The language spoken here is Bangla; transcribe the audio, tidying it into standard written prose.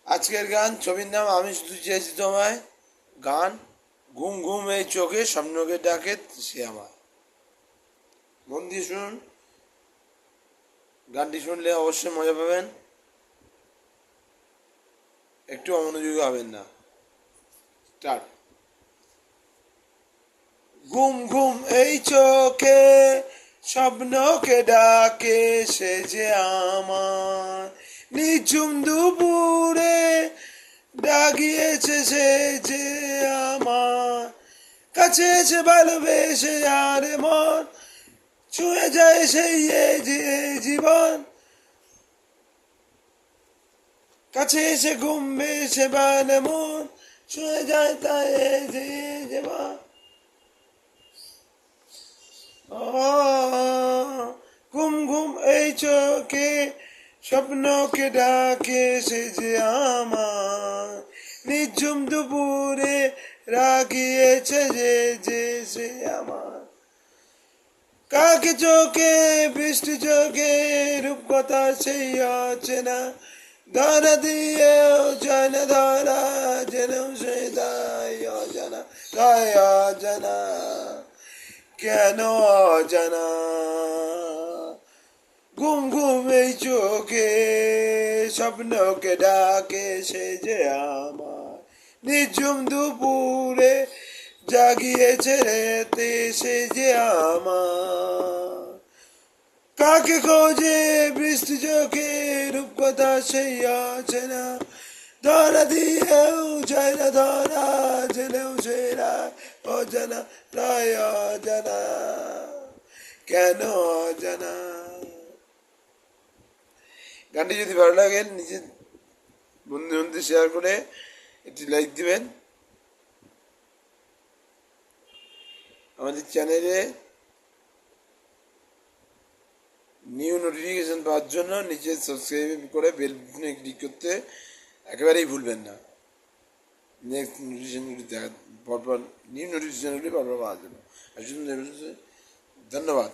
আজকের গান, ছবির নাম আমি শুধু চেয়েছি তোমায়। গান, ঘুম ঘুম এই চোখে স্বপ্নকে ডাকে সে আমার। মন দিয়ে শুনুন, গানটি শুনলে অবশ্যই মজা পাবেন, একটু অমনোযোগী হবেন না। স্টার্ট। ঘুম ঘুম এই চোখে স্বপ্নকে ডাকে সে যে আমার, নিঝুম দুপুরে ডাকিয়েছে সে যে আমার, কাছে এসে ভালোবেসে আর মন ছুঁয়ে যায় সেই যে জীবন, কাছে এসে ঘুমবে সে বালে মন ছুঁয়ে যায় তাই যে জীবন। ঘুম ঘুম এই চোখে স্বপ্নকে ডাকে সে যে আমার, নিঝুম দুপুরে রাখিয়েছে যে সে আমার, কাকে চোখে বৃষ্টি চোখে রূপকথা সেই অচেনা, ধরা দিয়েও যায় না ধরা জেনেও সে তাই অজানা, তাই অজানা, কেন অজানা। ঘুম ঘুম এই চোখে স্বপ্নকে ডাকে সে যে আমার, নিঝুম দুপুরে জাগিয়েছে রেতে সে যে আমার, কাকে খোঁজে বৃষ্টি চোখে রূপকথা সেই আছে না, ধরা দিয়েও যায় না ধরা জেনেও সেরা অজানা, তাই অজানা, কেন অজানা। গানটি যদি ভালো লাগে নিজের বন্ধু বন্ধু শেয়ার করে একটি লাইক দিবেন। আমাদের চ্যানেলে নিউ নোটিফিকেশন পাওয়ার জন্য নিচে সাবস্ক্রাইব করে বেল বাটনে ক্লিক করতে একেবারেই ভুলবেন না। নেক্সট নোটিফিকেশনগুলি দেখা পরপর, নিউ নোটিফিকেশনগুলি পরপর পাওয়ার জন্য। ধন্যবাদ।